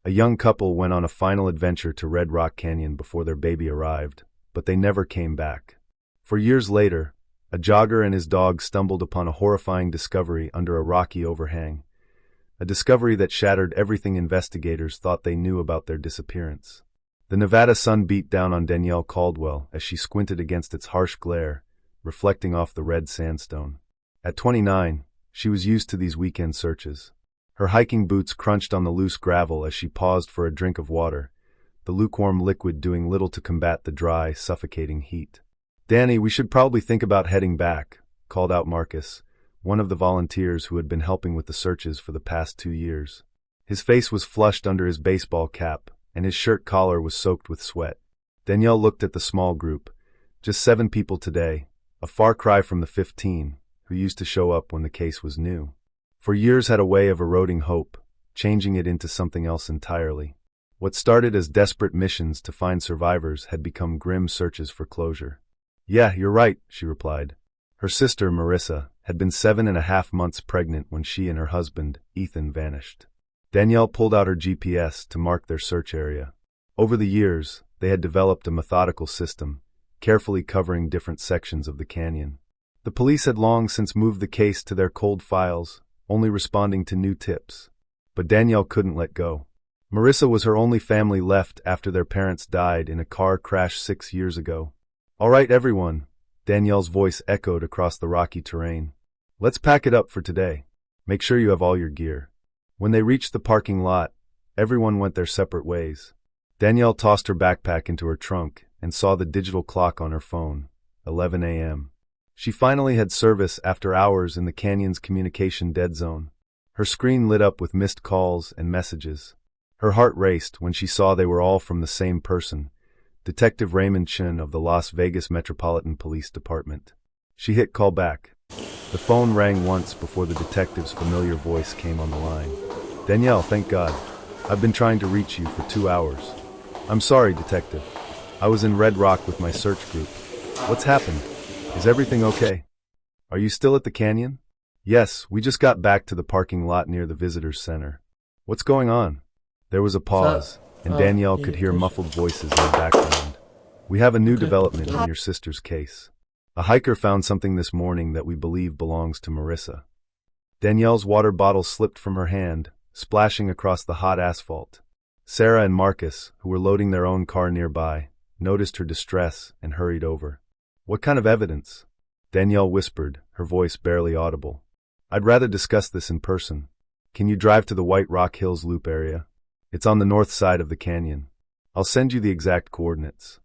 A young couple went on a final adventure to Red Rock Canyon before their baby arrived, but they never came back. For years later, a jogger and his dog stumbled upon a horrifying discovery under a rocky overhang, a discovery that shattered everything investigators thought they knew about their disappearance. The Nevada sun beat down on Danielle Caldwell as she squinted against its harsh glare, reflecting off the red sandstone. At 29, she was used to these weekend searches. Her hiking boots crunched on the loose gravel as she paused for a drink of water, the lukewarm liquid doing little to combat the dry, suffocating heat. "Danny, we should probably think about heading back," called out Marcus, one of the volunteers who had been helping with the searches for the past 2 years. His face was flushed under his baseball cap, and his shirt collar was soaked with sweat. Danielle looked at the small group. Just 7 people today, a far cry from the 15 who used to show up when the case was new. For years had a way of eroding hope, changing it into something else entirely. What started as desperate missions to find survivors had become grim searches for closure. "Yeah, you're right," she replied. Her sister, Marissa, had been 7.5 months pregnant when she and her husband, Ethan, vanished. Danielle pulled out her GPS to mark their search area. Over the years, they had developed a methodical system, carefully covering different sections of the canyon. The police had long since moved the case to their cold files, only responding to new tips. But Danielle couldn't let go. Marissa was her only family left after their parents died in a car crash 6 years ago. "All right, everyone," Danielle's voice echoed across the rocky terrain. "Let's pack it up for today. Make sure you have all your gear." When they reached the parking lot, everyone went their separate ways. Danielle tossed her backpack into her trunk and saw the digital clock on her phone, 11 a.m. She finally had service after hours in the canyon's communication dead zone. Her screen lit up with missed calls and messages. Her heart raced when she saw they were all from the same person, Detective Raymond Chin of the Las Vegas Metropolitan Police Department. She hit call back. The phone rang once before the detective's familiar voice came on the line. "Danielle, thank God. I've been trying to reach you for 2 hours. I'm sorry, Detective. I was in Red Rock with my search group. What's happened? Is everything okay? Are you still at the canyon?" "Yes, we just got back to the parking lot near the visitors center." "What's going on?" There was a pause, and Danielle could hear muffled voices in the background. "We have a new development in your sister's case. A hiker found something this morning that we believe belongs to Marissa." Danielle's water bottle slipped from her hand, splashing across the hot asphalt. Sarah and Marcus, who were loading their own car nearby, noticed her distress and hurried over. "What kind of evidence?" Danielle whispered, her voice barely audible. "I'd rather discuss this in person. Can you drive to the White Rock Hills Loop area? It's on the north side of the canyon. I'll send you the exact coordinates."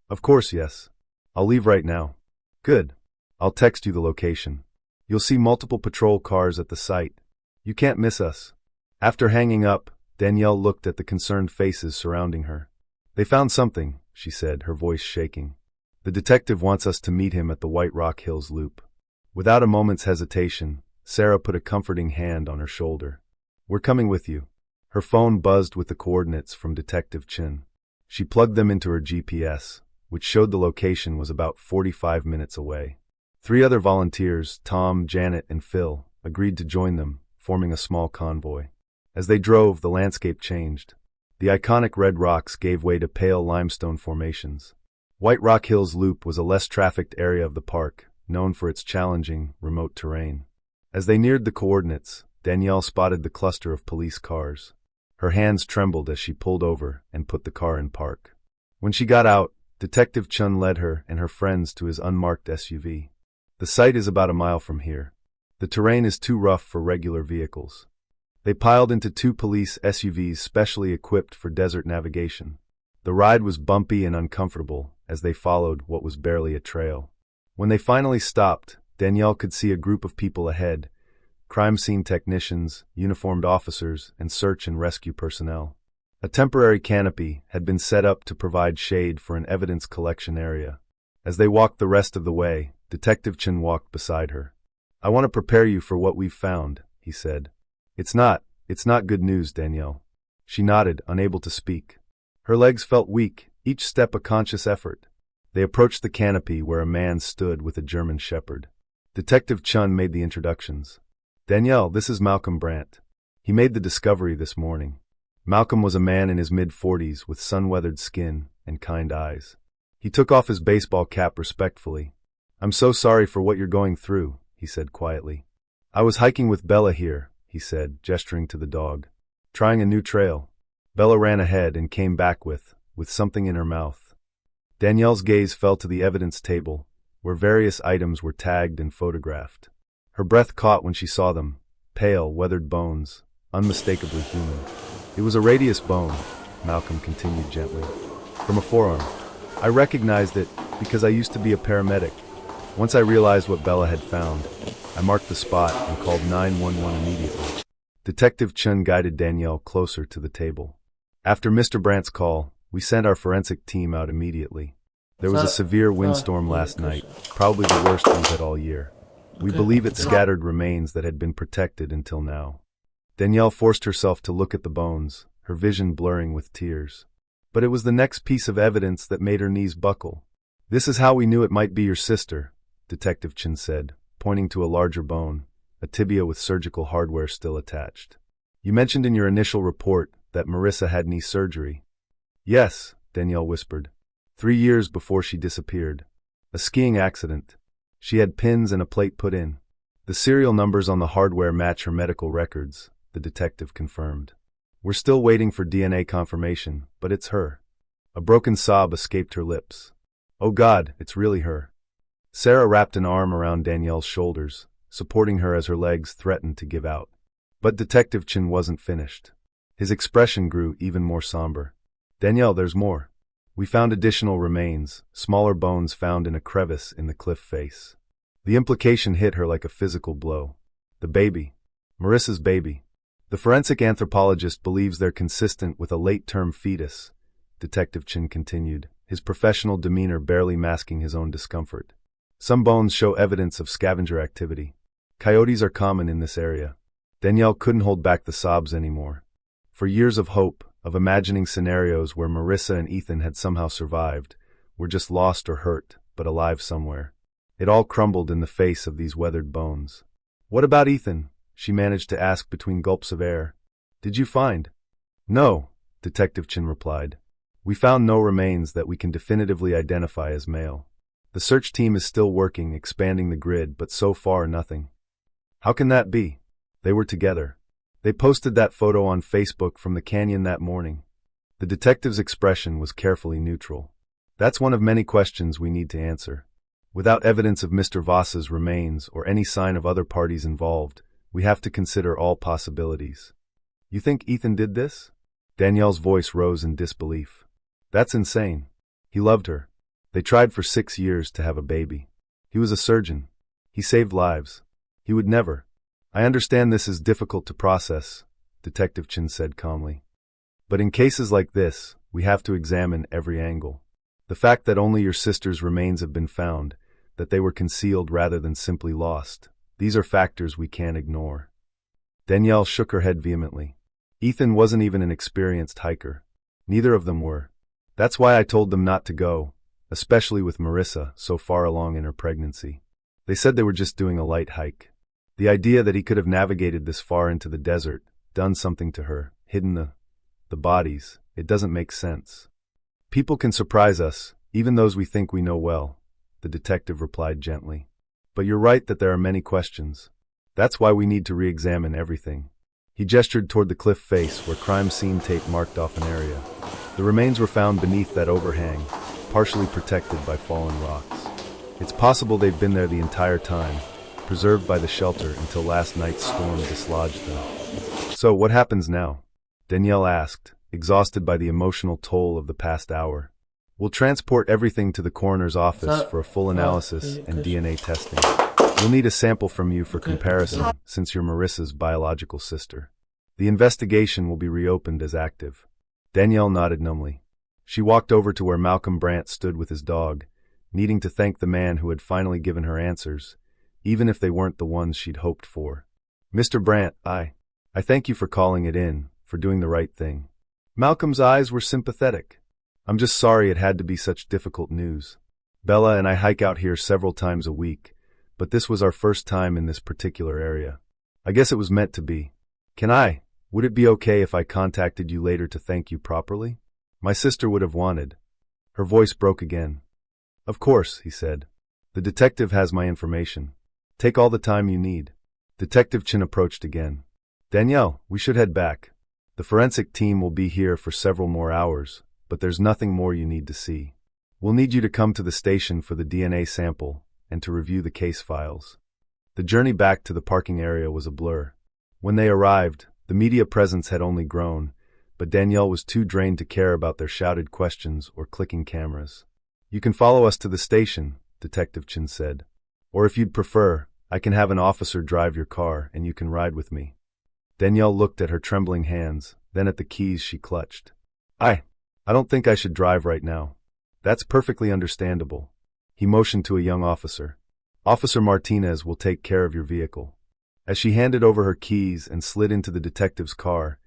"Of course, yes. I'll leave right now." "Good. I'll text you the location. You'll see multiple patrol cars at the site. You can't miss us." After hanging up, Danielle looked at the concerned faces surrounding her. "They found something," she said, her voice shaking. "The detective wants us to meet him at the White Rock Hills Loop." Without a moment's hesitation, Sarah put a comforting hand on her shoulder. "We're coming with you." Her phone buzzed with the coordinates from Detective Chin. She plugged them into her GPS, which showed the location was about 45 minutes away. 3 other volunteers, Tom, Janet, and Phil, agreed to join them, forming a small convoy. As they drove, the landscape changed. The iconic red rocks gave way to pale limestone formations. White Rock Hills Loop was a less trafficked area of the park, known for its challenging, remote terrain. As they neared the coordinates, Danielle spotted the cluster of police cars. Her hands trembled as she pulled over and put the car in park. When she got out, Detective Chun led her and her friends to his unmarked SUV. "The site is about a mile from here. The terrain is too rough for regular vehicles." They piled into 2 police SUVs specially equipped for desert navigation. The ride was bumpy and uncomfortable as they followed what was barely a trail. When they finally stopped, Danielle could see a group of people ahead: crime scene technicians, uniformed officers, and search and rescue personnel. A temporary canopy had been set up to provide shade for an evidence collection area. As they walked the rest of the way, Detective Chin walked beside her. "I want to prepare you for what we've found," he said. It's not good news, Danielle." She nodded, unable to speak. Her legs felt weak, each step a conscious effort. They approached the canopy where a man stood with a German shepherd. Detective Chun made the introductions. "Danielle, this is Malcolm Brandt. He made the discovery this morning. Malcolm was a man in his mid-40s with sun-weathered skin and kind eyes. He took off his baseball cap respectfully. "I'm so sorry for what you're going through," he said quietly. "I was hiking with Bella here," he said, gesturing to the dog. "Trying a new trail." Bella ran ahead and came back with something in her mouth. Danielle's gaze fell to the evidence table, where various items were tagged and photographed. Her breath caught when she saw them, pale, weathered bones, unmistakably human. "It was a radius bone," Malcolm continued gently, "from a forearm. I recognized it because I used to be a paramedic. Once I realized what Bella had found, I marked the spot and called 911 immediately." Detective Chun guided Danielle closer to the table. "After Mr. Brandt's call, we sent our forensic team out immediately. There was a severe windstorm last night, probably the worst we've had all year. We believe it scattered remains that had been protected until now." Danielle forced herself to look at the bones, her vision blurring with tears. But it was the next piece of evidence that made her knees buckle. "This is how we knew it might be your sister," Detective Chin said, pointing to a larger bone, a tibia with surgical hardware still attached. "You mentioned in your initial report that Marissa had knee surgery." "Yes," Danielle whispered. 3 years before she disappeared. A skiing accident. She had pins and a plate put in. The serial numbers on the hardware match her medical records, the detective confirmed. "We're still waiting for DNA confirmation, but it's her." A broken sob escaped her lips. "Oh God, it's really her." Sarah wrapped an arm around Danielle's shoulders, supporting her as her legs threatened to give out. But Detective Chin wasn't finished. His expression grew even more somber. "Danielle, there's more. We found additional remains, smaller bones found in a crevice in the cliff face." The implication hit her like a physical blow. "The baby. Marissa's baby. The forensic anthropologist believes they're consistent with a late-term fetus," Detective Chin continued, his professional demeanor barely masking his own discomfort. "Some bones show evidence of scavenger activity. Coyotes are common in this area." Danielle couldn't hold back the sobs anymore. For years of hope, of imagining scenarios where Marissa and Ethan had somehow survived, were just lost or hurt, but alive somewhere. It all crumbled in the face of these weathered bones. "What about Ethan?" she managed to ask between gulps of air. "Did you find?" "No," Detective Chin replied. "We found no remains that we can definitively identify as male. The search team is still working, expanding the grid, but so far nothing." "How can that be? They were together. They posted that photo on Facebook from the canyon that morning." The detective's expression was carefully neutral. "That's one of many questions we need to answer. Without evidence of Mr. Voss's remains or any sign of other parties involved, we have to consider all possibilities." "You think Ethan did this?" Danielle's voice rose in disbelief. "That's insane. He loved her. They tried for 6 years to have a baby. He was a surgeon. He saved lives. He would never." "I understand this is difficult to process," Detective Chin said calmly. "But in cases like this, we have to examine every angle. The fact that only your sister's remains have been found, that they were concealed rather than simply lost, these are factors we can't ignore." Danielle shook her head vehemently. "Ethan wasn't even an experienced hiker. Neither of them were. That's why I told them not to go, especially with Marissa so far along in her pregnancy. They said they were just doing a light hike. The idea that he could have navigated this far into the desert, done something to her, hidden the bodies, it doesn't make sense." "People can surprise us, even those we think we know well," the detective replied gently. "But you're right that there are many questions. That's why we need to re-examine everything." He gestured toward the cliff face where crime scene tape marked off an area. The remains were found beneath that overhang, partially protected by fallen rocks. It's possible they've been there the entire time, preserved by the shelter until last night's storm dislodged them. "So what happens now?" Danielle asked, exhausted by the emotional toll of the past hour. "We'll transport everything to the coroner's office for a full analysis and DNA testing. We'll need a sample from you for comparison, since you're Marissa's biological sister. The investigation will be reopened as active." Danielle nodded numbly. She walked over to where Malcolm Brandt stood with his dog, needing to thank the man who had finally given her answers, even if they weren't the ones she'd hoped for. "Mr. Brandt, I thank you for calling it in, for doing the right thing." Malcolm's eyes were sympathetic. "I'm just sorry it had to be such difficult news. Bella and I hike out here several times a week, but this was our first time in this particular area. I guess it was meant to be. Can I Would it be okay if I contacted you later to thank you properly? My sister would have wanted. Her voice broke again. Of course, he said. The detective has my information. Take all the time you need. Detective Chin approached again. Danielle, we should head back. The forensic team will be here for several more hours, but there's nothing more you need to see. We'll need you to come to the station for the DNA sample and to review the case files. The journey back to the parking area was a blur. When they arrived, the media presence had only grown, but Danielle was too drained to care about their shouted questions or clicking cameras. You can follow us to the station, Detective Chin said. Or if you'd prefer, I can have an officer drive your car and you can ride with me. Danielle looked at her trembling hands, then at the keys she clutched. I don't think I should drive right now. That's perfectly understandable. He motioned to a young officer. Officer Martinez will take care of your vehicle. As she handed over her keys and slid into the detective's car,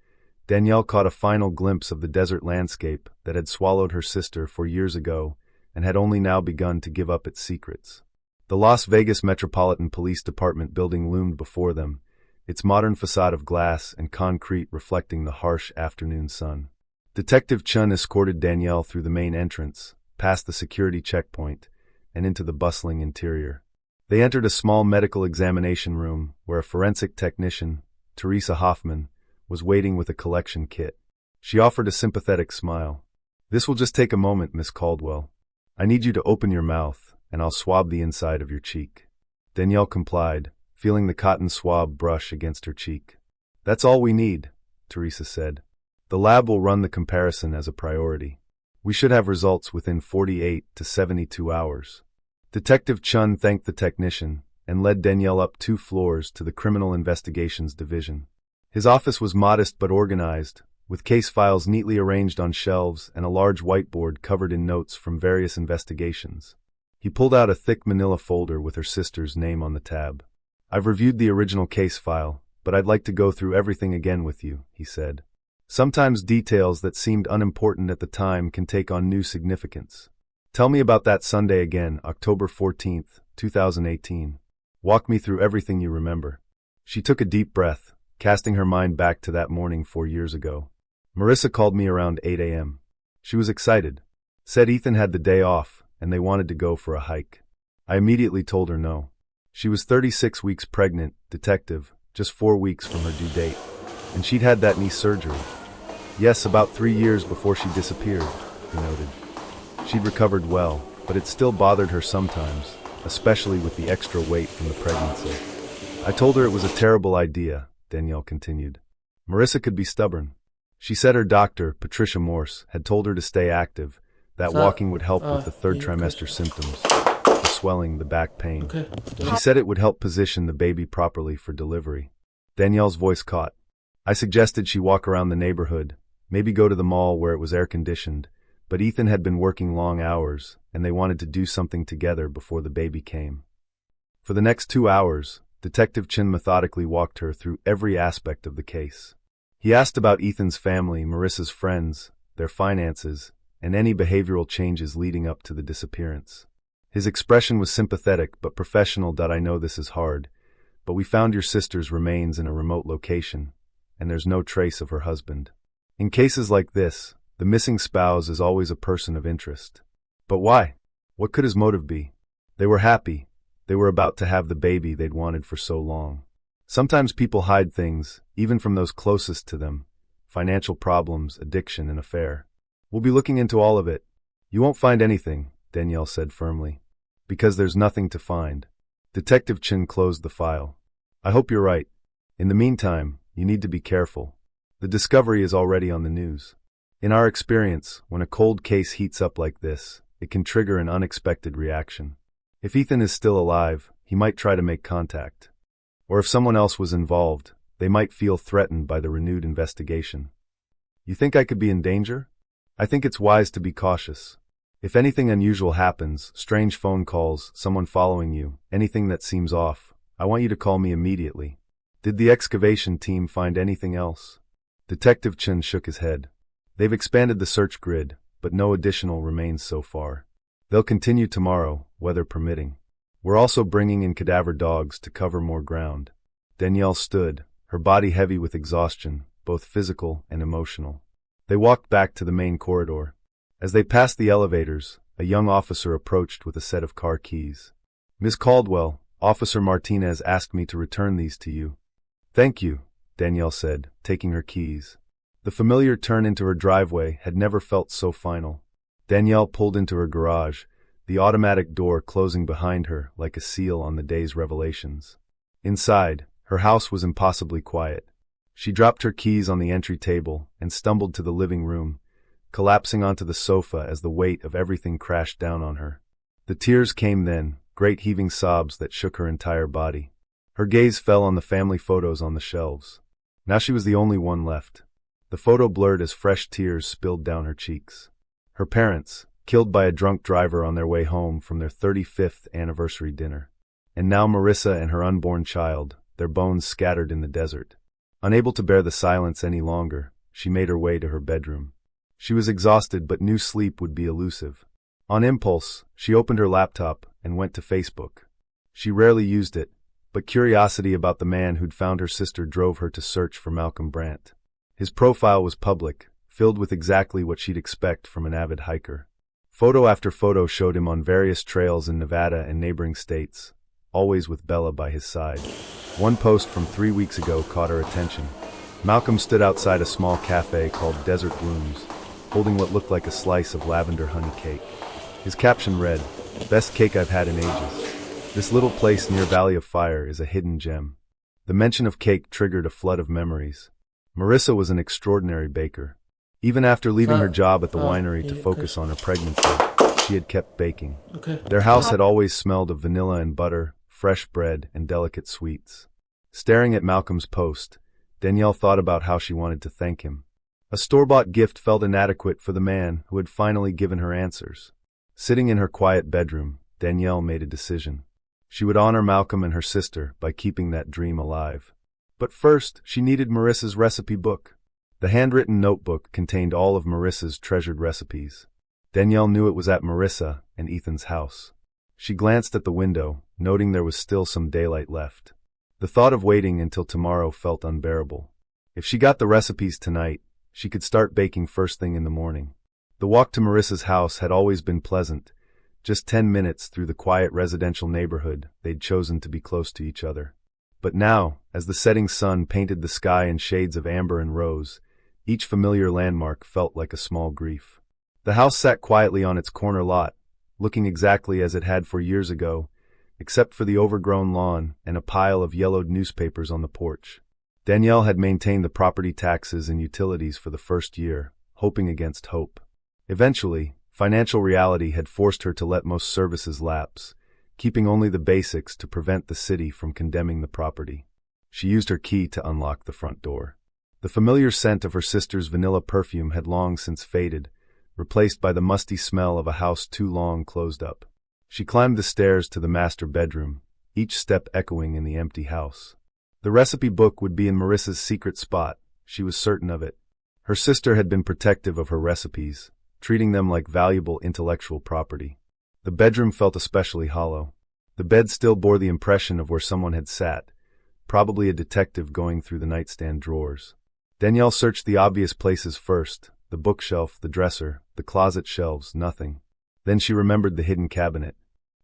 Danielle caught a final glimpse of the desert landscape that had swallowed her sister 4 years ago and had only now begun to give up its secrets. The Las Vegas Metropolitan Police Department building loomed before them, its modern facade of glass and concrete reflecting the harsh afternoon sun. Detective Chun escorted Danielle through the main entrance, past the security checkpoint, and into the bustling interior. They entered a small medical examination room where a forensic technician, Teresa Hoffman, was waiting with a collection kit. She offered a sympathetic smile. This will just take a moment, Miss Caldwell. I need you to open your mouth, and I'll swab the inside of your cheek. Danielle complied, feeling the cotton swab brush against her cheek. That's all we need, Teresa said. The lab will run the comparison as a priority. We should have results within 48 to 72 hours. Detective Chun thanked the technician and led Danielle up 2 floors to the Criminal Investigations Division. His office was modest but organized, with case files neatly arranged on shelves and a large whiteboard covered in notes from various investigations. He pulled out a thick manila folder with her sister's name on the tab. I've reviewed the original case file, but I'd like to go through everything again with you, he said. Sometimes details that seemed unimportant at the time can take on new significance. Tell me about that Sunday again, October 14th, 2018. Walk me through everything you remember. She took a deep breath, casting her mind back to that morning 4 years ago. Marissa called me around 8 a.m. She was excited. Said Ethan had the day off, and they wanted to go for a hike. I immediately told her no. She was 36 weeks pregnant, detective, just 4 weeks from her due date, and she'd had that knee surgery. Yes, about 3 years before she disappeared, he noted. She'd recovered well, but it still bothered her sometimes, especially with the extra weight from the pregnancy. I told her it was a terrible idea, Danielle continued. Marissa could be stubborn. She said her doctor, Patricia Morse, had told her to stay active, that walking would help with the third trimester symptoms, the swelling, the back pain. She said it would help position the baby properly for delivery. Danielle's voice caught. I suggested she walk around the neighborhood, maybe go to the mall where it was air-conditioned, but Ethan had been working long hours, and they wanted to do something together before the baby came. For the next 2 hours, Detective Chin methodically walked her through every aspect of the case. He asked about Ethan's family, Marissa's friends, their finances, and any behavioral changes leading up to the disappearance. His expression was sympathetic but professional. I know this is hard, but we found your sister's remains in a remote location, and there's no trace of her husband. In cases like this, the missing spouse is always a person of interest. But why? What could his motive be? They were happy. They were about to have the baby they'd wanted for so long. Sometimes people hide things, even from those closest to them. Financial problems, addiction, an affair. We'll be looking into all of it. You won't find anything, Danielle said firmly. Because there's nothing to find. Detective Chin closed the file. I hope you're right. In the meantime, you need to be careful. The discovery is already on the news. In our experience, when a cold case heats up like this, it can trigger an unexpected reaction. If Ethan is still alive, he might try to make contact. Or if someone else was involved, they might feel threatened by the renewed investigation. You think I could be in danger? I think it's wise to be cautious. If anything unusual happens, strange phone calls, someone following you, anything that seems off, I want you to call me immediately. Did the excavation team find anything else? Detective Chin shook his head. They've expanded the search grid, but no additional remains so far. They'll continue tomorrow, weather permitting. We're also bringing in cadaver dogs to cover more ground. Danielle stood, her body heavy with exhaustion, both physical and emotional. They walked back to the main corridor. As they passed the elevators, a young officer approached with a set of car keys. "Miss Caldwell, Officer Martinez asked me to return these to you." "Thank you," Danielle said, taking her keys. The familiar turn into her driveway had never felt so final. Danielle pulled into her garage, the automatic door closing behind her like a seal on the day's revelations. Inside, her house was impossibly quiet. She dropped her keys on the entry table and stumbled to the living room, collapsing onto the sofa as the weight of everything crashed down on her. The tears came then, great heaving sobs that shook her entire body. Her gaze fell on the family photos on the shelves. Now she was the only one left. The photo blurred as fresh tears spilled down her cheeks. Her parents, killed by a drunk driver on their way home from their 35th anniversary dinner. And now Marissa and her unborn child, their bones scattered in the desert. Unable to bear the silence any longer, she made her way to her bedroom. She was exhausted but knew sleep would be elusive. On impulse, she opened her laptop and went to Facebook. She rarely used it, but curiosity about the man who'd found her sister drove her to search for Malcolm Brandt. His profile was public, filled with exactly what she'd expect from an avid hiker. Photo after photo showed him on various trails in Nevada and neighboring states, always with Bella by his side. One post from 3 weeks ago caught her attention. Malcolm stood outside a small cafe called Desert Blooms, holding what looked like a slice of lavender honey cake. His caption read, "Best cake I've had in ages. This little place near Valley of Fire is a hidden gem." The mention of cake triggered a flood of memories. Marissa was an extraordinary baker. Even after leaving her job at the winery to focus on her pregnancy, she had kept baking. Their house had always smelled of vanilla and butter, fresh bread, and delicate sweets. Staring at Malcolm's post, Danielle thought about how she wanted to thank him. A store-bought gift felt inadequate for the man who had finally given her answers. Sitting in her quiet bedroom, Danielle made a decision. She would honor Malcolm and her sister by keeping that dream alive. But first, she needed Marissa's recipe book. The handwritten notebook contained all of Marissa's treasured recipes. Danielle knew it was at Marissa and Ethan's house. She glanced at the window, noting there was still some daylight left. The thought of waiting until tomorrow felt unbearable. If she got the recipes tonight, she could start baking first thing in the morning. The walk to Marissa's house had always been pleasant, just 10 minutes through the quiet residential neighborhood they'd chosen to be close to each other. But now, as the setting sun painted the sky in shades of amber and rose, each familiar landmark felt like a small grief. The house sat quietly on its corner lot, looking exactly as it had for years ago, except for the overgrown lawn and a pile of yellowed newspapers on the porch. Danielle had maintained the property taxes and utilities for the first year, hoping against hope. Eventually, financial reality had forced her to let most services lapse, keeping only the basics to prevent the city from condemning the property. She used her key to unlock the front door. The familiar scent of her sister's vanilla perfume had long since faded, replaced by the musty smell of a house too long closed up. She climbed the stairs to the master bedroom, each step echoing in the empty house. The recipe book would be in Marissa's secret spot, she was certain of it. Her sister had been protective of her recipes, treating them like valuable intellectual property. The bedroom felt especially hollow. The bed still bore the impression of where someone had sat, probably a detective going through the nightstand drawers. Danielle searched the obvious places first, the bookshelf, the dresser, the closet shelves, nothing. Then she remembered the hidden cabinet.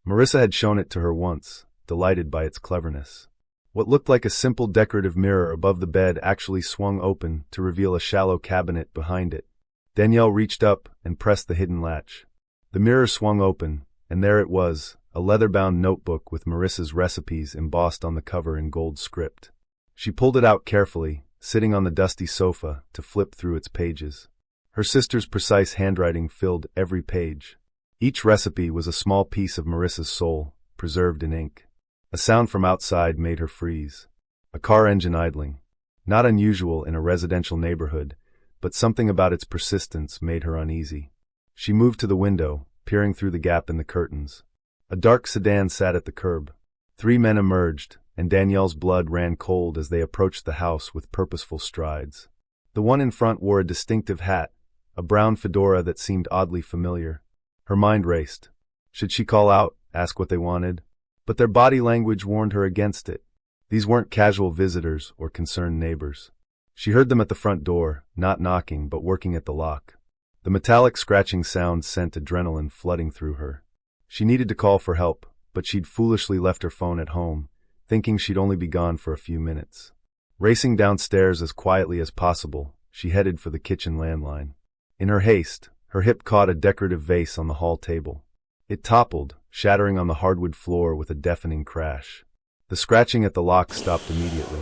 Marissa had shown it to her once, delighted by its cleverness. What looked like a simple decorative mirror above the bed actually swung open to reveal a shallow cabinet behind it. Danielle reached up and pressed the hidden latch. The mirror swung open, and there it was, a leather-bound notebook with Marissa's recipes embossed on the cover in gold script. She pulled it out carefully, sitting on the dusty sofa, to flip through its pages. Her sister's precise handwriting filled every page. Each recipe was a small piece of Marissa's soul, preserved in ink. A sound from outside made her freeze. A car engine idling. Not unusual in a residential neighborhood, but something about its persistence made her uneasy. She moved to the window, peering through the gap in the curtains. A dark sedan sat at the curb. 3 men emerged, and Danielle's blood ran cold as they approached the house with purposeful strides. The one in front wore a distinctive hat, a brown fedora that seemed oddly familiar. Her mind raced. Should she call out, ask what they wanted? But their body language warned her against it. These weren't casual visitors or concerned neighbors. She heard them at the front door, not knocking but working at the lock. The metallic scratching sound sent adrenaline flooding through her. She needed to call for help, but she'd foolishly left her phone at home, thinking she'd only be gone for a few minutes. Racing downstairs as quietly as possible, she headed for the kitchen landline. In her haste, her hip caught a decorative vase on the hall table. It toppled, shattering on the hardwood floor with a deafening crash. The scratching at the lock stopped immediately.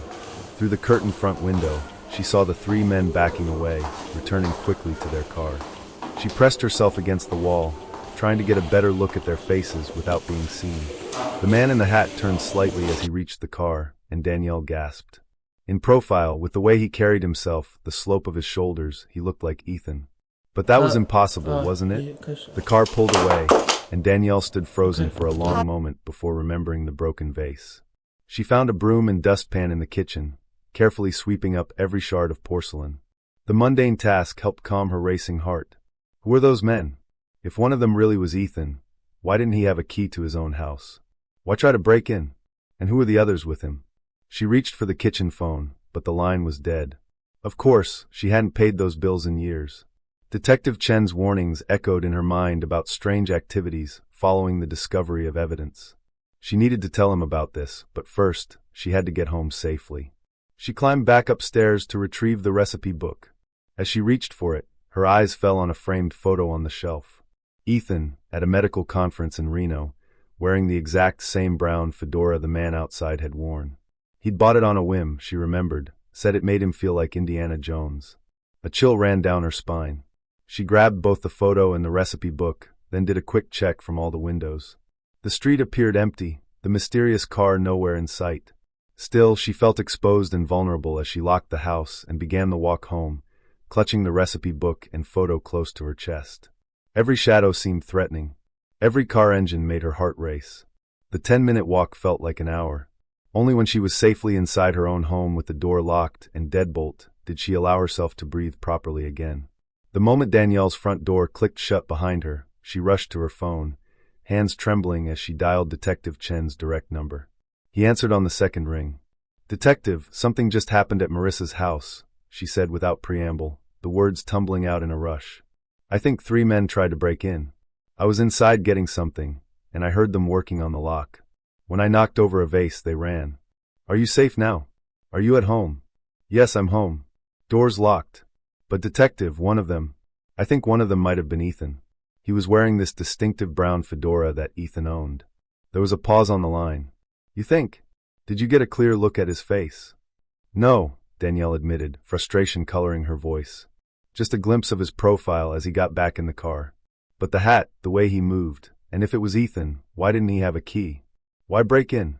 Through the curtained front window, she saw the three men backing away, returning quickly to their car. She pressed herself against the wall, trying to get a better look at their faces without being seen. The man in the hat turned slightly as he reached the car, and Danielle gasped. In profile, with the way he carried himself, the slope of his shoulders, he looked like Ethan. But that was impossible, wasn't it? The car pulled away, and Danielle stood frozen for a long moment before remembering the broken vase. She found a broom and dustpan in the kitchen, carefully sweeping up every shard of porcelain. The mundane task helped calm her racing heart. Who were those men? If one of them really was Ethan, why didn't he have a key to his own house? Why try to break in? And who were the others with him? She reached for the kitchen phone, but the line was dead. Of course, she hadn't paid those bills in years. Detective Chen's warnings echoed in her mind about strange activities following the discovery of evidence. She needed to tell him about this, but first, she had to get home safely. She climbed back upstairs to retrieve the recipe book. As she reached for it, her eyes fell on a framed photo on the shelf. Ethan, at a medical conference in Reno, wearing the exact same brown fedora the man outside had worn. He'd bought it on a whim, she remembered, said it made him feel like Indiana Jones. A chill ran down her spine. She grabbed both the photo and the recipe book, then did a quick check from all the windows. The street appeared empty, the mysterious car nowhere in sight. Still, she felt exposed and vulnerable as she locked the house and began the walk home, clutching the recipe book and photo close to her chest. Every shadow seemed threatening. Every car engine made her heart race. The 10-minute walk felt like an hour. Only when she was safely inside her own home with the door locked and deadbolt did she allow herself to breathe properly again. The moment Danielle's front door clicked shut behind her, she rushed to her phone, hands trembling as she dialed Detective Chen's direct number. He answered on the second ring. "Detective, something just happened at Marissa's house," she said without preamble, the words tumbling out in a rush. "I think 3 men tried to break in. I was inside getting something, and I heard them working on the lock. When I knocked over a vase, they ran. Are you safe now? Are you at home?" "Yes, I'm home. Door's locked. But detective, I think one of them might have been Ethan. He was wearing this distinctive brown fedora that Ethan owned." There was a pause on the line. "You think? Did you get a clear look at his face?" "No," Danielle admitted, frustration coloring her voice. "Just a glimpse of his profile as he got back in the car. But the hat, the way he moved, and if it was Ethan, why didn't he have a key? Why break in?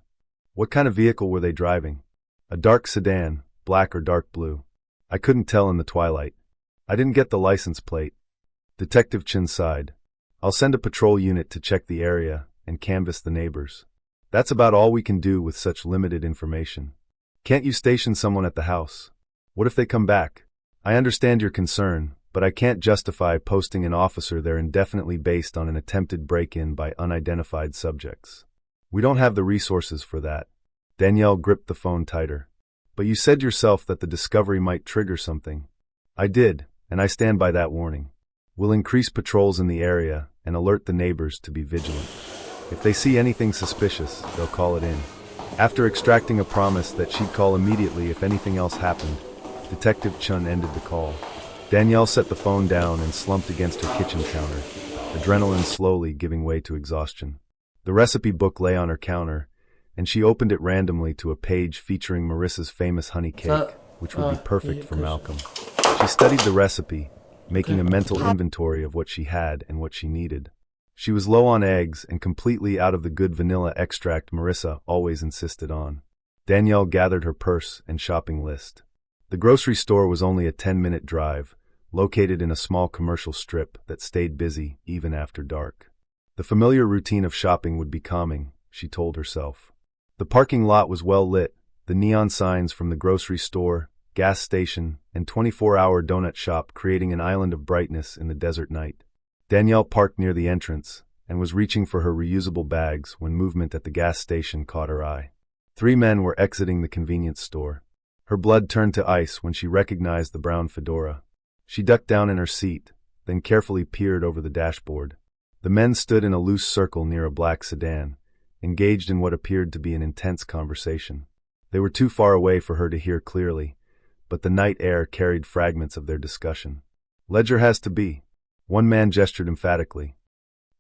What kind of vehicle were they driving? A dark sedan, black or dark blue. I couldn't tell in the twilight. I didn't get the license plate." Detective Chin sighed. "I'll send a patrol unit to check the area and canvass the neighbors. That's about all we can do with such limited information. Can't you station someone at the house? What if they come back? I understand your concern, but I can't justify posting an officer there indefinitely based on an attempted break-in by unidentified subjects. We don't have the resources for that." Danielle gripped the phone tighter. "But you said yourself that the discovery might trigger something." "I did, and I stand by that warning. We'll increase patrols in the area and alert the neighbors to be vigilant. If they see anything suspicious, they'll call it in." After extracting a promise that she'd call immediately if anything else happened, Detective Chun ended the call. Danielle set the phone down and slumped against her kitchen counter, adrenaline slowly giving way to exhaustion. The recipe book lay on her counter, and she opened it randomly to a page featuring Marissa's famous honey cake, which would be perfect for Malcolm. She studied the recipe, making a mental inventory of what she had and what she needed. She was low on eggs and completely out of the good vanilla extract Marissa always insisted on. Danielle gathered her purse and shopping list. The grocery store was only a 10-minute drive, located in a small commercial strip that stayed busy even after dark. The familiar routine of shopping would be calming, she told herself. The parking lot was well lit, the neon signs from the grocery store, gas station, and 24-hour donut shop creating an island of brightness in the desert night. Danielle parked near the entrance and was reaching for her reusable bags when movement at the gas station caught her eye. 3 men were exiting the convenience store. Her blood turned to ice when she recognized the brown fedora. She ducked down in her seat, then carefully peered over the dashboard. The men stood in a loose circle near a black sedan, engaged in what appeared to be an intense conversation. They were too far away for her to hear clearly, but the night air carried fragments of their discussion. "Ledger has to be." One man gestured emphatically.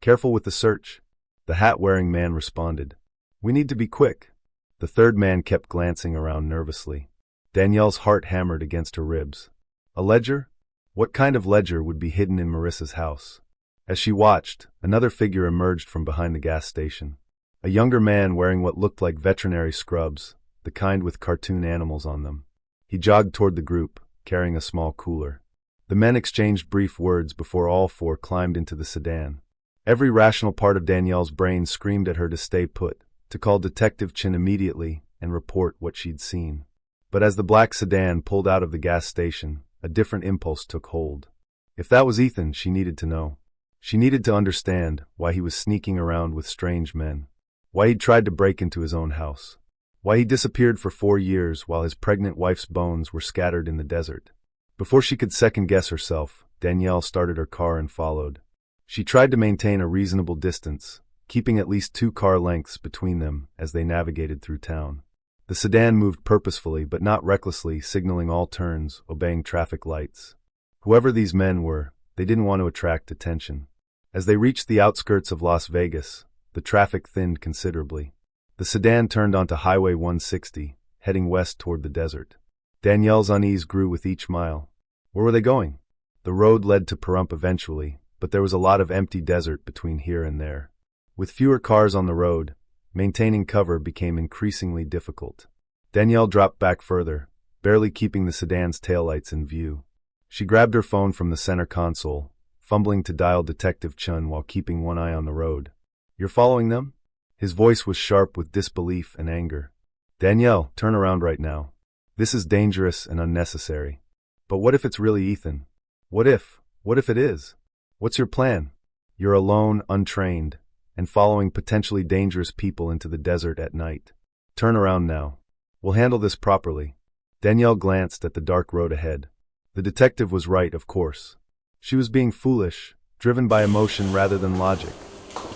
"Careful with the search," the hat-wearing man responded. "We need to be quick." The third man kept glancing around nervously. Danielle's heart hammered against her ribs. A ledger? What kind of ledger would be hidden in Marissa's house? As she watched, another figure emerged from behind the gas station. A younger man wearing what looked like veterinary scrubs, the kind with cartoon animals on them. He jogged toward the group, carrying a small cooler. The men exchanged brief words before all four climbed into the sedan. Every rational part of Danielle's brain screamed at her to stay put, to call Detective Chin immediately and report what she'd seen. But as the black sedan pulled out of the gas station, a different impulse took hold. If that was Ethan, she needed to know. She needed to understand why he was sneaking around with strange men. Why he'd tried to break into his own house. Why he disappeared for 4 years while his pregnant wife's bones were scattered in the desert. Before she could second-guess herself, Danielle started her car and followed. She tried to maintain a reasonable distance, keeping at least 2 car lengths between them as they navigated through town. The sedan moved purposefully but not recklessly, signaling all turns, obeying traffic lights. Whoever these men were, they didn't want to attract attention. As they reached the outskirts of Las Vegas, the traffic thinned considerably. The sedan turned onto Highway 160, heading west toward the desert. Danielle's unease grew with each mile. Where were they going? The road led to Pahrump eventually, but there was a lot of empty desert between here and there. With fewer cars on the road, maintaining cover became increasingly difficult. Danielle dropped back further, barely keeping the sedan's taillights in view. She grabbed her phone from the center console, fumbling to dial Detective Chun while keeping one eye on the road. "You're following them?" His voice was sharp with disbelief and anger. "Danielle, turn around right now. This is dangerous and unnecessary." "But what if it's really Ethan? What if it is? What's your plan? You're alone, untrained, and following potentially dangerous people into the desert at night. Turn around now. We'll handle this properly." Danielle glanced at the dark road ahead. The detective was right, of course. She was being foolish, driven by emotion rather than logic.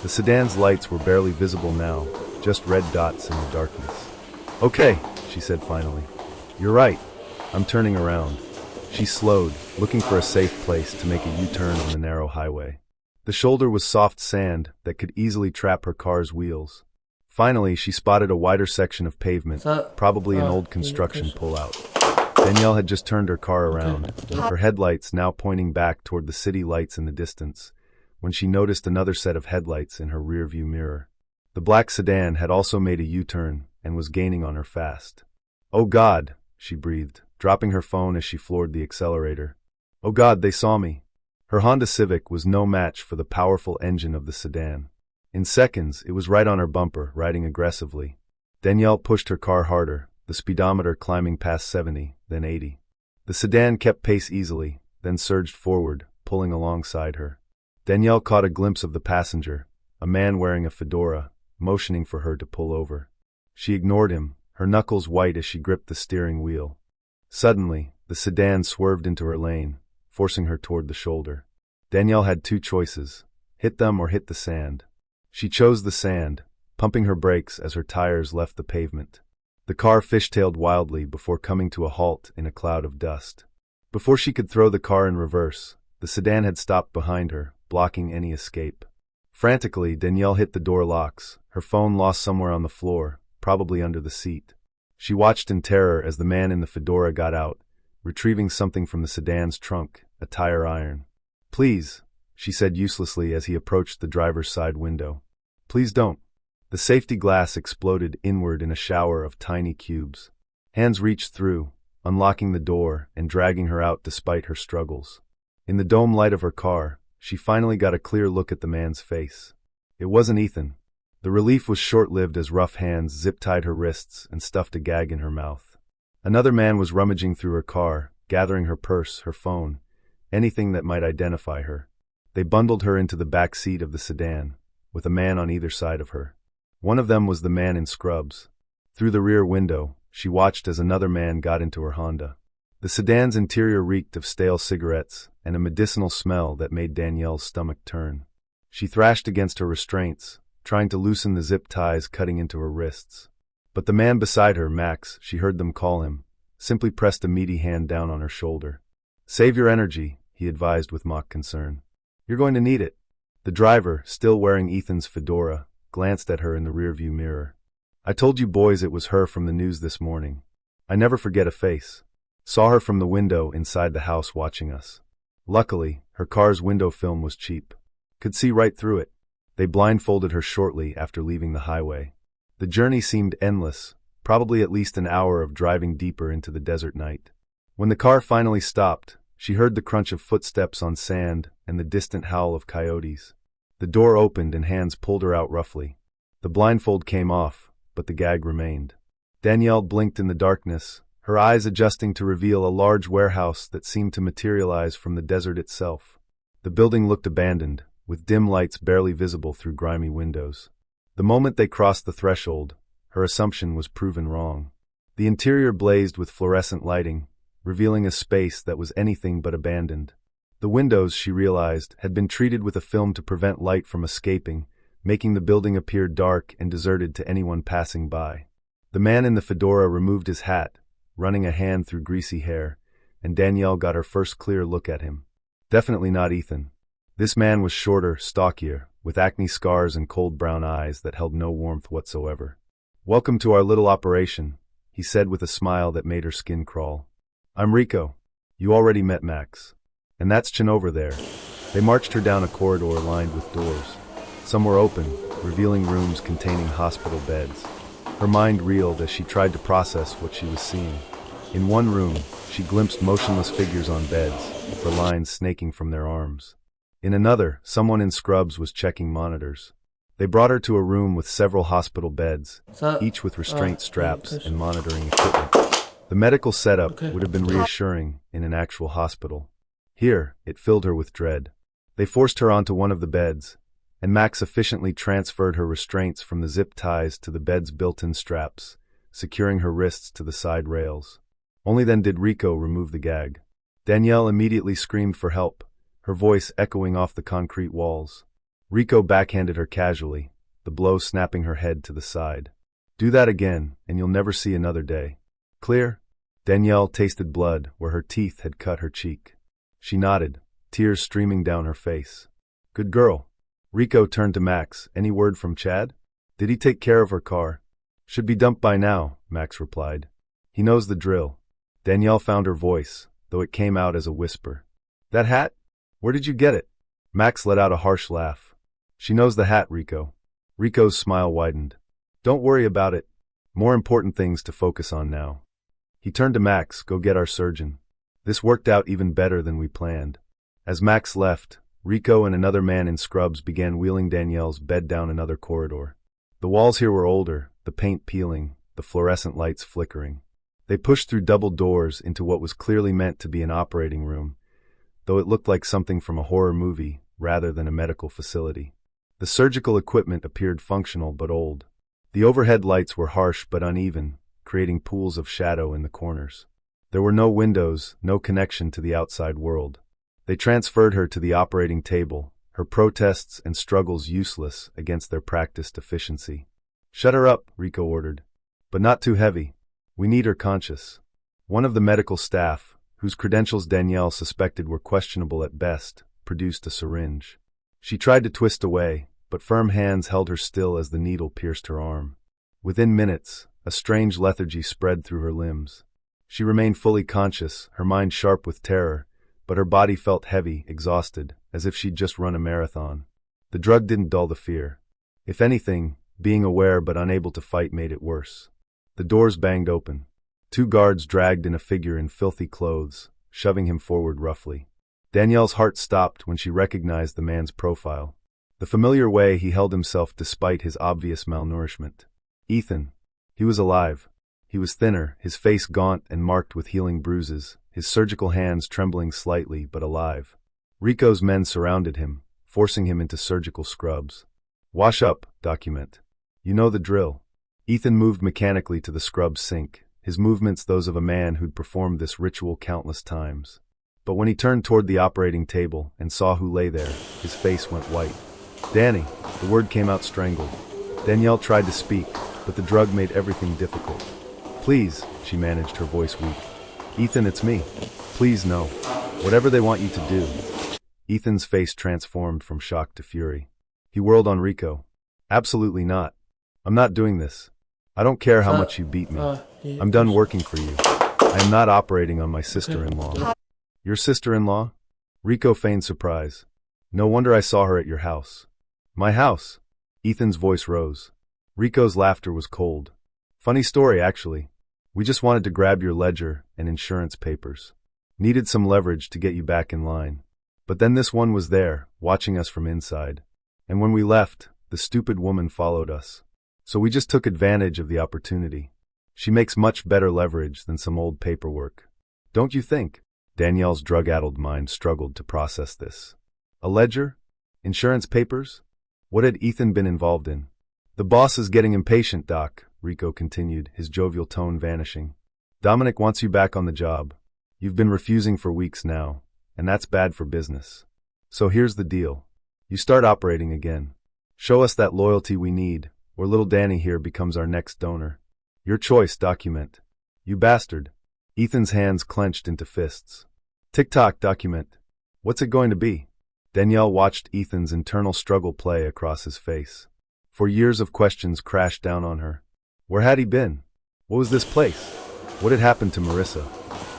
The sedan's lights were barely visible now, just red dots in the darkness. "Okay," she said finally. "You're right. I'm turning around." She slowed, looking for a safe place to make a U-turn on the narrow highway. The shoulder was soft sand that could easily trap her car's wheels. Finally, she spotted a wider section of pavement, probably an old construction pullout. Danielle had just turned her car around, her headlights now pointing back toward the city lights in the distance, when she noticed another set of headlights in her rearview mirror. The black sedan had also made a U-turn and was gaining on her fast. "Oh God," she breathed, dropping her phone as she floored the accelerator. "Oh God, they saw me." Her Honda Civic was no match for the powerful engine of the sedan. In seconds, it was right on her bumper, riding aggressively. Danielle pushed her car harder, the speedometer climbing past 70, then 80. The sedan kept pace easily, then surged forward, pulling alongside her. Danielle caught a glimpse of the passenger, a man wearing a fedora, motioning for her to pull over. She ignored him, her knuckles white as she gripped the steering wheel. Suddenly, the sedan swerved into her lane, forcing her toward the shoulder. Danielle had 2 choices, hit them or hit the sand. She chose the sand, pumping her brakes as her tires left the pavement. The car fishtailed wildly before coming to a halt in a cloud of dust. Before she could throw the car in reverse, the sedan had stopped behind her, blocking any escape. Frantically, Danielle hit the door locks, her phone lost somewhere on the floor, probably under the seat. She watched in terror as the man in the fedora got out, retrieving something from the sedan's trunk, a tire iron. "Please," she said uselessly as he approached the driver's side window. "Please don't." The safety glass exploded inward in a shower of tiny cubes. Hands reached through, unlocking the door and dragging her out despite her struggles. In the dome light of her car, she finally got a clear look at the man's face. It wasn't Ethan. The relief was short-lived as rough hands zip-tied her wrists and stuffed a gag in her mouth. Another man was rummaging through her car, gathering her purse, her phone, anything that might identify her. They bundled her into the back seat of the sedan, with a man on either side of her. One of them was the man in scrubs. Through the rear window, she watched as another man got into her Honda. The sedan's interior reeked of stale cigarettes and a medicinal smell that made Danielle's stomach turn. She thrashed against her restraints, trying to loosen the zip ties cutting into her wrists. But the man beside her, Max, she heard them call him, simply pressed a meaty hand down on her shoulder. "Save your energy," he advised with mock concern. "You're going to need it." The driver, still wearing Ethan's fedora, glanced at her in the rearview mirror. "I told you boys it was her from the news this morning. I never forget a face. Saw her from the window inside the house watching us. Luckily, her car's window film was cheap. Could see right through it." They blindfolded her shortly after leaving the highway. The journey seemed endless, probably at least an hour of driving deeper into the desert night. When the car finally stopped, she heard the crunch of footsteps on sand and the distant howl of coyotes. The door opened and hands pulled her out roughly. The blindfold came off, but the gag remained. Danielle blinked in the darkness, her eyes adjusting to reveal a large warehouse that seemed to materialize from the desert itself. The building looked abandoned, with dim lights barely visible through grimy windows. The moment they crossed the threshold, her assumption was proven wrong. The interior blazed with fluorescent lighting, revealing a space that was anything but abandoned. The windows, she realized, had been treated with a film to prevent light from escaping, making the building appear dark and deserted to anyone passing by. The man in the fedora removed his hat, running a hand through greasy hair, and Danielle got her first clear look at him. Definitely not Ethan. This man was shorter, stockier, with acne scars and cold brown eyes that held no warmth whatsoever. "Welcome to our little operation," he said with a smile that made her skin crawl. "I'm Rico. You already met Max. And that's Chin over there." They marched her down a corridor lined with doors. Some were open, revealing rooms containing hospital beds. Her mind reeled as she tried to process what she was seeing. In one room, she glimpsed motionless figures on beds, the lines snaking from their arms. In another, someone in scrubs was checking monitors. They brought her to a room with several hospital beds, each with restraint straps and monitoring equipment. The medical setup would have been reassuring in an actual hospital. Here, it filled her with dread. They forced her onto one of the beds, and Max efficiently transferred her restraints from the zip ties to the bed's built-in straps, securing her wrists to the side rails. Only then did Rico remove the gag. Danielle immediately screamed for help, her voice echoing off the concrete walls. Rico backhanded her casually, the blow snapping her head to the side. "Do that again, and you'll never see another day. Clear?" Danielle tasted blood where her teeth had cut her cheek. She nodded, tears streaming down her face. "Good girl." Rico turned to Max. "Any word from Chad? Did he take care of her car?" "Should be dumped by now," Max replied. "He knows the drill." Danielle found her voice, though it came out as a whisper. "That hat? Where did you get it?" Max let out a harsh laugh. "She knows the hat, Rico." Rico's smile widened. "Don't worry about it. More important things to focus on now." He turned to Max. "Go get our surgeon." This worked out even better than we planned. As Max left, Rico and another man in scrubs began wheeling Danielle's bed down another corridor. The walls here were older, the paint peeling, the fluorescent lights flickering. They pushed through double doors into what was clearly meant to be an operating room, though it looked like something from a horror movie rather than a medical facility. The surgical equipment appeared functional but old. The overhead lights were harsh but uneven, creating pools of shadow in the corners. There were no windows, no connection to the outside world. They transferred her to the operating table, her protests and struggles useless against their practiced efficiency. "Shut her up," Rico ordered. "But not too heavy. We need her conscious." One of the medical staff, whose credentials Danielle suspected were questionable at best, produced a syringe. She tried to twist away, but firm hands held her still as the needle pierced her arm. Within minutes, a strange lethargy spread through her limbs. She remained fully conscious, her mind sharp with terror, but her body felt heavy, exhausted, as if she'd just run a marathon. The drug didn't dull the fear. If anything, being aware but unable to fight made it worse. The doors banged open. 2 guards dragged in a figure in filthy clothes, shoving him forward roughly. Danielle's heart stopped when she recognized the man's profile. The familiar way he held himself despite his obvious malnourishment. Ethan. He was alive. He was thinner, his face gaunt and marked with healing bruises, his surgical hands trembling slightly but alive. Rico's men surrounded him, forcing him into surgical scrubs. "Wash up, document. You know the drill." Ethan moved mechanically to the scrub sink, his movements those of a man who'd performed this ritual countless times. But when he turned toward the operating table and saw who lay there, his face went white. Danny, the word came out strangled. Danielle tried to speak, but the drug made everything difficult. Please, she managed, her voice weak. Ethan, it's me. Please, no. Whatever they want you to do. Ethan's face transformed from shock to fury. He whirled on Rico. Absolutely not. I'm not doing this. I don't care how much you beat me. I'm done working for you. I am not operating on my sister-in-law. Your sister-in-law? Rico feigned surprise. No wonder I saw her at your house. My house? Ethan's voice rose. Rico's laughter was cold. Funny story, actually. We just wanted to grab your ledger and insurance papers. Needed some leverage to get you back in line. But then this one was there, watching us from inside. And when we left, the stupid woman followed us. So we just took advantage of the opportunity. She makes much better leverage than some old paperwork. Don't you think? Danielle's drug-addled mind struggled to process this. A ledger? Insurance papers? What had Ethan been involved in? The boss is getting impatient, Doc, Rico continued, his jovial tone vanishing. Dominic wants you back on the job. You've been refusing for weeks now, and that's bad for business. So here's the deal. You start operating again. Show us that loyalty we need, or little Danny here becomes our next donor. Your choice, document. You bastard. Ethan's hands clenched into fists. Tick-tock, document. What's it going to be? Danielle watched Ethan's internal struggle play across his face. For years of questions crashed down on her. Where had he been? What was this place? What had happened to Marissa?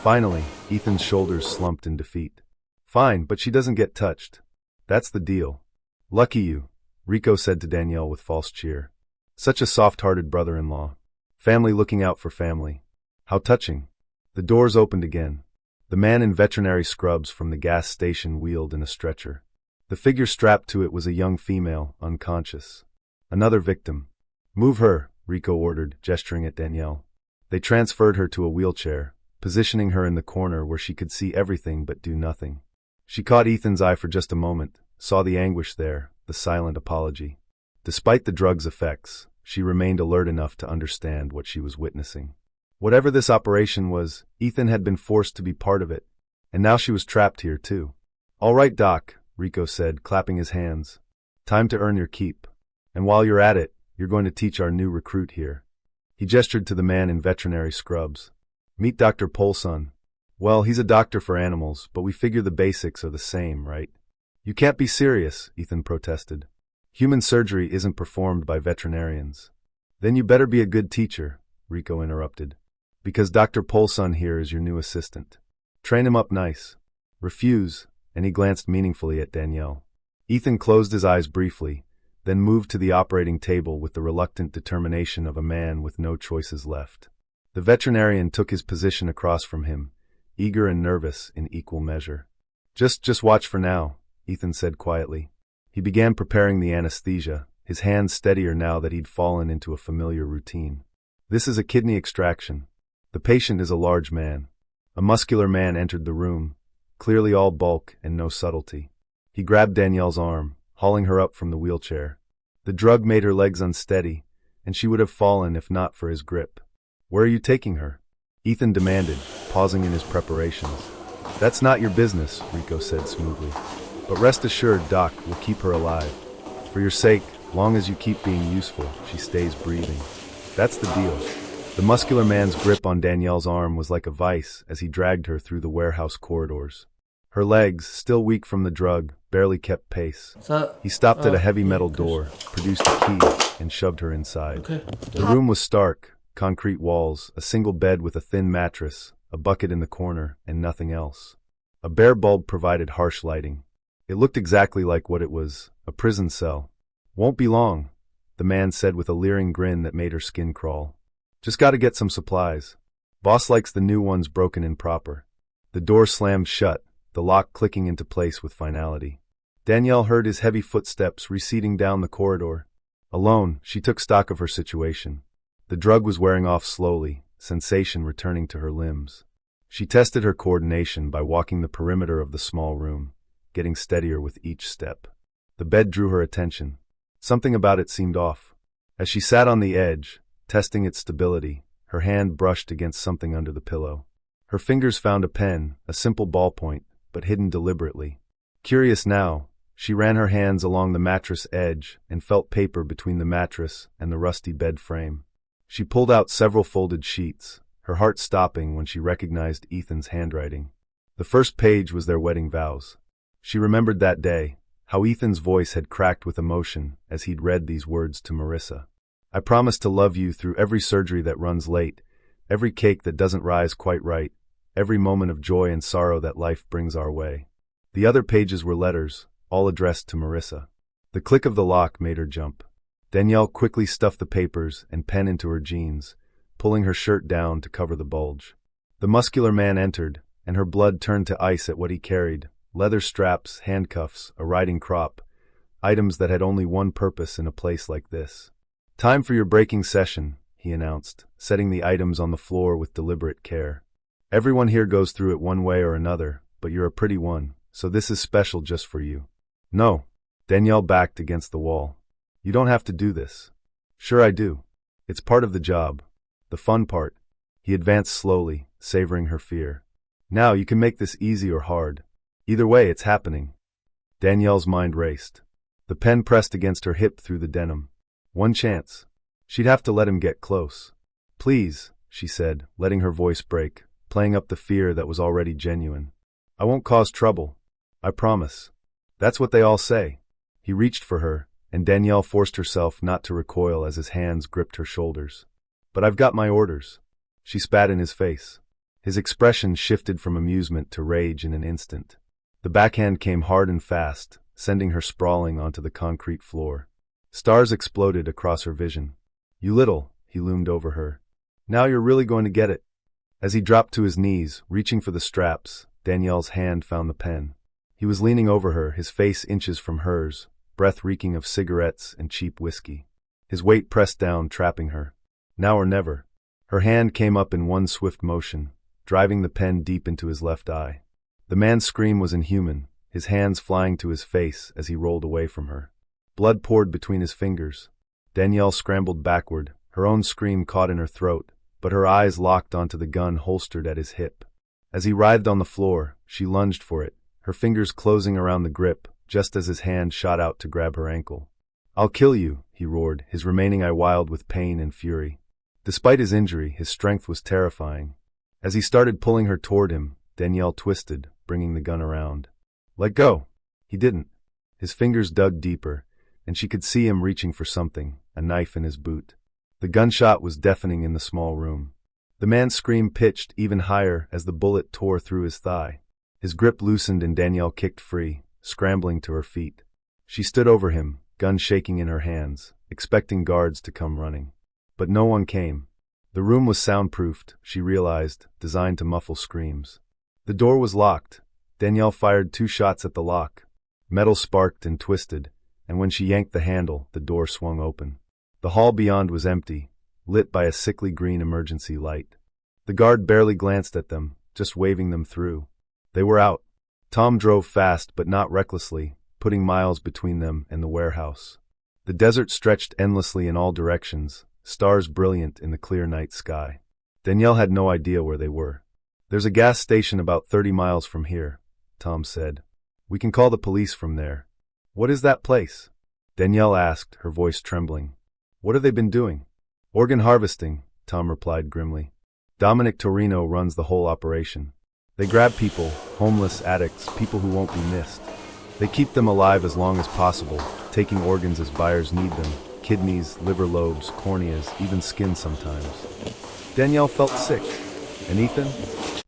Finally, Ethan's shoulders slumped in defeat. Fine, but she doesn't get touched. That's the deal. Lucky you, Rico said to Danielle with false cheer. Such a soft-hearted brother-in-law. Family looking out for family. How touching. The doors opened again. The man in veterinary scrubs from the gas station wheeled in a stretcher. The figure strapped to it was a young female, unconscious. Another victim. Move her, Rico ordered, gesturing at Danielle. They transferred her to a wheelchair, positioning her in the corner where she could see everything but do nothing. She caught Ethan's eye for just a moment, saw the anguish there, the silent apology. Despite the drug's effects, she remained alert enough to understand what she was witnessing. Whatever this operation was, Ethan had been forced to be part of it, and now she was trapped here too. All right, Doc, Rico said, clapping his hands. Time to earn your keep. And while you're at it, you're going to teach our new recruit here. He gestured to the man in veterinary scrubs. Meet Dr. Polson. Well, he's a doctor for animals, but we figure the basics are the same, right? You can't be serious, Ethan protested. Human surgery isn't performed by veterinarians. Then you better be a good teacher, Rico interrupted. Because Dr. Polson here is your new assistant. Train him up nice. Refuse, and he glanced meaningfully at Danielle. Ethan closed his eyes briefly, then moved to the operating table with the reluctant determination of a man with no choices left. The veterinarian took his position across from him, eager and nervous in equal measure. Just watch for now, Ethan said quietly. He began preparing the anesthesia, his hands steadier now that he'd fallen into a familiar routine. This is a kidney extraction. The patient is a large man. A muscular man entered the room, clearly all bulk and no subtlety. He grabbed Danielle's arm, hauling her up from the wheelchair. The drug made her legs unsteady, and she would have fallen if not for his grip. Where are you taking her? Ethan demanded, pausing in his preparations. That's not your business, Rico said smoothly. But rest assured, Doc, we'll keep her alive. For your sake, long as you keep being useful, she stays breathing. That's the deal. The muscular man's grip on Danielle's arm was like a vice as he dragged her through the warehouse corridors. Her legs, still weak from the drug, barely kept pace. He stopped at a heavy metal door, produced a key, and shoved her inside. The room was stark, concrete walls, a single bed with a thin mattress, a bucket in the corner, and nothing else. A bare bulb provided harsh lighting. It looked exactly like what it was, a prison cell. Won't be long, the man said with a leering grin that made her skin crawl. Just gotta get some supplies. Boss likes the new ones broken in proper. The door slammed shut, the lock clicking into place with finality. Danielle heard his heavy footsteps receding down the corridor. Alone, she took stock of her situation. The drug was wearing off slowly, sensation returning to her limbs. She tested her coordination by walking the perimeter of the small room, getting steadier with each step. The bed drew her attention. Something about it seemed off. As she sat on the edge, testing its stability, Her hand brushed against something under the pillow. Her fingers found a pen, a simple ballpoint, but hidden deliberately. Curious now, she ran her hands along the mattress edge and felt paper between the mattress and the rusty bed frame. She pulled out several folded sheets, her heart stopping when she recognized Ethan's handwriting. The first page was their wedding vows. She remembered that day, how Ethan's voice had cracked with emotion as he'd read these words to Marissa. I promise to love you through every surgery that runs late, every cake that doesn't rise quite right, every moment of joy and sorrow that life brings our way. The other pages were letters, all addressed to Marissa. The click of the lock made her jump. Danielle quickly stuffed the papers and pen into her jeans, pulling her shirt down to cover the bulge. The muscular man entered, and her blood turned to ice at what he carried: leather straps, handcuffs, a riding crop, items that had only one purpose in a place like this. Time for your breaking session, he announced, setting the items on the floor with deliberate care. Everyone here goes through it one way or another, but you're a pretty one, so this is special just for you. No. Danielle backed against the wall. You don't have to do this. Sure I do. It's part of the job. The fun part. He advanced slowly, savoring her fear. Now you can make this easy or hard. Either way, it's happening. Danielle's mind raced. The pen pressed against her hip through the denim. One chance. She'd have to let him get close. Please, she said, letting her voice break, playing up the fear that was already genuine. I won't cause trouble. I promise. That's what they all say. He reached for her, and Danielle forced herself not to recoil as his hands gripped her shoulders. But I've got my orders. She spat in his face. His expression shifted from amusement to rage in an instant. The backhand came hard and fast, sending her sprawling onto the concrete floor. Stars exploded across her vision. You little, he loomed over her. Now you're really going to get it. As he dropped to his knees, reaching for the straps, Danielle's hand found the pen. He was leaning over her, his face inches from hers, breath reeking of cigarettes and cheap whiskey. His weight pressed down, trapping her. Now or never. Her hand came up in one swift motion, driving the pen deep into his left eye. The man's scream was inhuman, his hands flying to his face as he rolled away from her. Blood poured between his fingers. Danielle scrambled backward, her own scream caught in her throat, but her eyes locked onto the gun holstered at his hip. As he writhed on the floor, she lunged for it, her fingers closing around the grip, just as his hand shot out to grab her ankle. I'll kill you, he roared, his remaining eye wild with pain and fury. Despite his injury, his strength was terrifying. As he started pulling her toward him, Danielle twisted, bringing the gun around. Let go. He didn't. His fingers dug deeper, and she could see him reaching for something, a knife in his boot. The gunshot was deafening in the small room. The man's scream pitched even higher as the bullet tore through his thigh. His grip loosened and Danielle kicked free, scrambling to her feet. She stood over him, gun shaking in her hands, expecting guards to come running. But no one came. The room was soundproofed, she realized, designed to muffle screams. The door was locked. Danielle fired 2 shots at the lock. Metal sparked and twisted, and when she yanked the handle, the door swung open. The hall beyond was empty, lit by a sickly green emergency light. The guard barely glanced at them, just waving them through. They were out. Tom drove fast but not recklessly, putting miles between them and the warehouse. The desert stretched endlessly in all directions, stars brilliant in the clear night sky. Danielle had no idea where they were. There's a gas station about 30 miles from here, Tom said. We can call the police from there. What is that place? Danielle asked, her voice trembling. What have they been doing? Organ harvesting, Tom replied grimly. Dominic Torino runs the whole operation. They grab people, homeless, addicts, people who won't be missed. They keep them alive as long as possible, taking organs as buyers need them, kidneys, liver lobes, corneas, even skin sometimes. Danielle felt sick. And Ethan?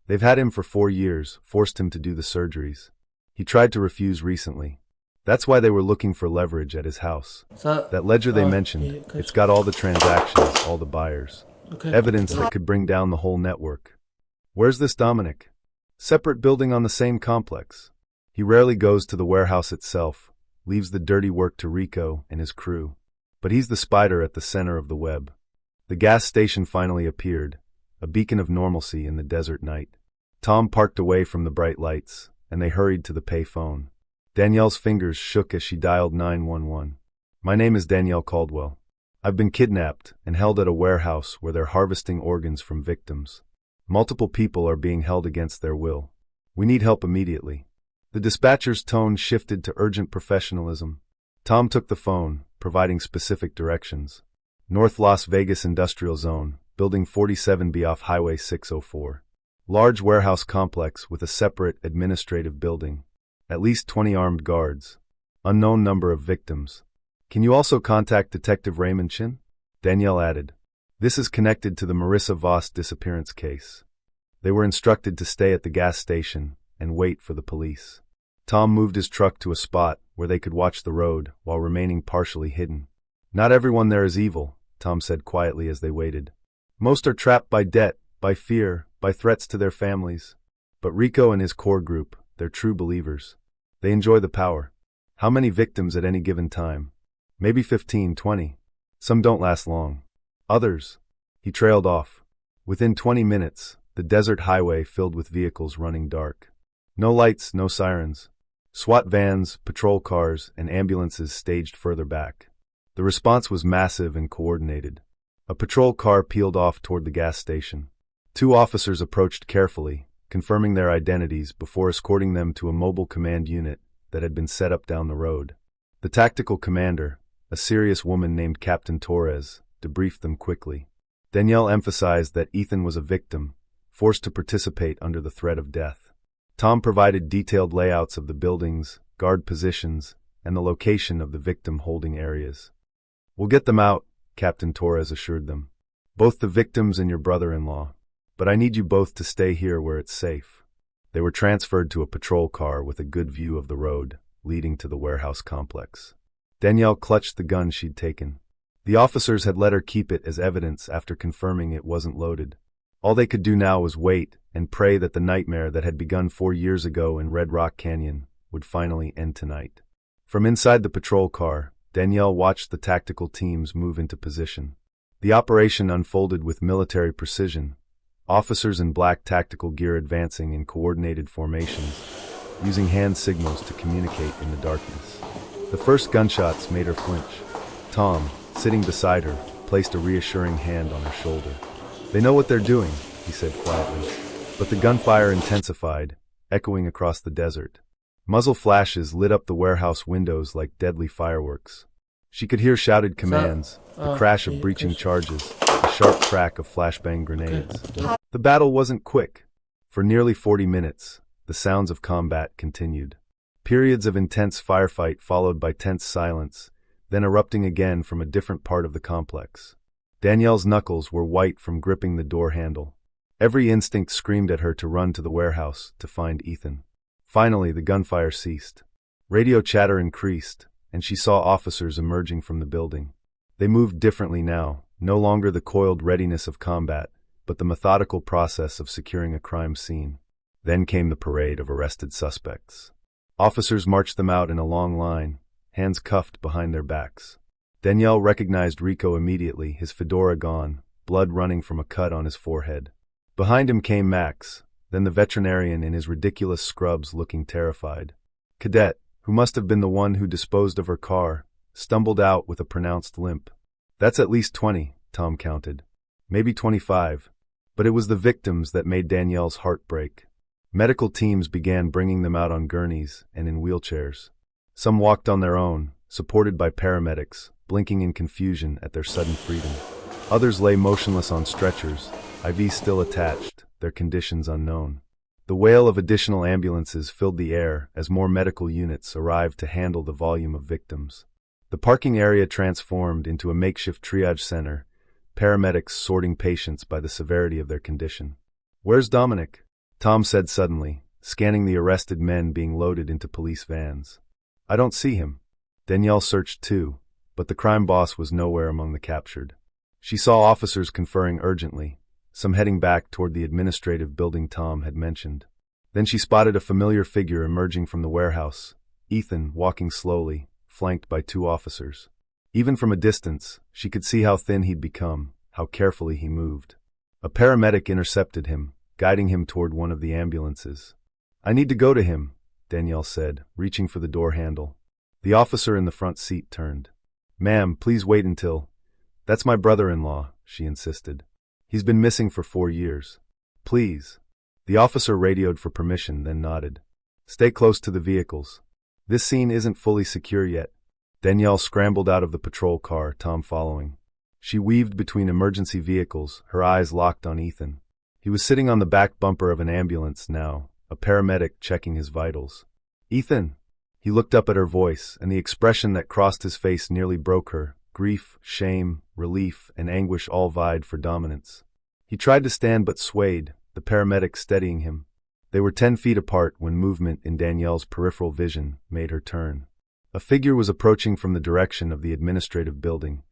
They've had him for 4 years, forced him to do the surgeries. He tried to refuse recently. That's why they were looking for leverage at his house. That ledger they mentioned, it's got all the transactions, all the buyers. Evidence that could bring down the whole network. Where's this Dominic? Separate building on the same complex. He rarely goes to the warehouse itself, leaves the dirty work to Rico and his crew. But he's the spider at the center of the web. The gas station finally appeared, a beacon of normalcy in the desert night. Tom parked away from the bright lights, and they hurried to the pay phone. Danielle's fingers shook as she dialed 911. My name is Danielle Caldwell. I've been kidnapped and held at a warehouse where they're harvesting organs from victims. Multiple people are being held against their will. We need help immediately." The dispatcher's tone shifted to urgent professionalism. Tom took the phone, providing specific directions. North Las Vegas Industrial Zone, Building 47B off Highway 604. Large warehouse complex with a separate administrative building. At least 20 armed guards. Unknown number of victims. "Can you also contact Detective Raymond Chin?" Danielle added. "This is connected to the Marissa Voss disappearance case." They were instructed to stay at the gas station and wait for the police. Tom moved his truck to a spot where they could watch the road while remaining partially hidden. "Not everyone there is evil," Tom said quietly as they waited. "Most are trapped by debt, by fear, by threats to their families. But Rico and his core group, they're true believers. They enjoy the power. How many victims at any given time? Maybe 15, 20. Some don't last long. Others." He trailed off. Within 20 minutes, the desert highway filled with vehicles running dark. No lights, no sirens. SWAT vans, patrol cars, and ambulances staged further back. The response was massive and coordinated. A patrol car peeled off toward the gas station. 2 officers approached carefully, confirming their identities before escorting them to a mobile command unit that had been set up down the road. The tactical commander, a serious woman named Captain Torres, debriefed them quickly. Danielle emphasized that Ethan was a victim, forced to participate under the threat of death. Tom provided detailed layouts of the buildings, guard positions, and the location of the victim-holding areas. "We'll get them out," Captain Torres assured them. "Both the victims and your brother-in-law. But I need you both to stay here where it's safe." They were transferred to a patrol car with a good view of the road, leading to the warehouse complex. Danielle clutched the gun she'd taken. The officers had let her keep it as evidence after confirming it wasn't loaded. All they could do now was wait and pray that the nightmare that had begun 4 years ago in Red Rock Canyon would finally end tonight. From inside the patrol car, Danielle watched the tactical teams move into position. The operation unfolded with military precision, officers in black tactical gear advancing in coordinated formations, using hand signals to communicate in the darkness. The first gunshots made her flinch. Tom, sitting beside her, placed a reassuring hand on her shoulder. "They know what they're doing," he said quietly. But the gunfire intensified, echoing across the desert. Muzzle flashes lit up the warehouse windows like deadly fireworks. She could hear shouted commands, the crash of breaching charges, the sharp crack of flashbang grenades. The battle wasn't quick. For nearly 40 minutes, the sounds of combat continued. Periods of intense firefight followed by tense silence, then erupting again from a different part of the complex. Danielle's knuckles were white from gripping the door handle. Every instinct screamed at her to run to the warehouse to find Ethan. Finally, the gunfire ceased. Radio chatter increased, and she saw officers emerging from the building. They moved differently now, no longer the coiled readiness of combat, but the methodical process of securing a crime scene. Then came the parade of arrested suspects. Officers marched them out in a long line, hands cuffed behind their backs. Danielle recognized Rico immediately, his fedora gone, blood running from a cut on his forehead. Behind him came Max, then the veterinarian in his ridiculous scrubs looking terrified. Cadet, who must have been the one who disposed of her car, stumbled out with a pronounced limp. "That's at least 20, Tom counted. Maybe 25. But it was the victims that made Danielle's heart break. Medical teams began bringing them out on gurneys and in wheelchairs. Some walked on their own, supported by paramedics, blinking in confusion at their sudden freedom. Others lay motionless on stretchers, IVs still attached, their conditions unknown. The wail of additional ambulances filled the air as more medical units arrived to handle the volume of victims. The parking area transformed into a makeshift triage center, paramedics sorting patients by the severity of their condition. "Where's Dominic?" Tom said suddenly, scanning the arrested men being loaded into police vans. "I don't see him." Danielle searched too, but the crime boss was nowhere among the captured. She saw officers conferring urgently, some heading back toward the administrative building Tom had mentioned. Then she spotted a familiar figure emerging from the warehouse, Ethan walking slowly, flanked by 2 officers. Even from a distance, she could see how thin he'd become, how carefully he moved. A paramedic intercepted him, guiding him toward one of the ambulances. "I need to go to him," Danielle said, reaching for the door handle. The officer in the front seat turned. "Ma'am, please wait until..." That's my brother-in-law, she insisted. He's been missing for 4 years. Please. The officer radioed for permission, then nodded. Stay close to the vehicles. This scene isn't fully secure yet. Danielle scrambled out of the patrol car, Tom following. She weaved between emergency vehicles, her eyes locked on Ethan. He was sitting on the back bumper of an ambulance now, a paramedic checking his vitals. Ethan! He looked up at her voice, and the expression that crossed his face nearly broke her. Grief, shame, relief, and anguish all vied for dominance. He tried to stand but swayed, the paramedic steadying him. They were 10 feet apart when movement in Danielle's peripheral vision made her turn. A figure was approaching from the direction of the administrative building,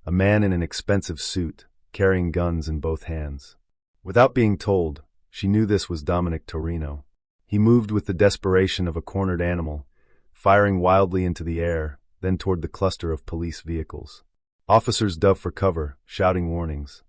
a man in an expensive suit, carrying guns in both hands. Without being told, she knew this was Dominic Torino. He moved with the desperation of a cornered animal, firing wildly into the air, then toward the cluster of police vehicles. Officers dove for cover, shouting warnings.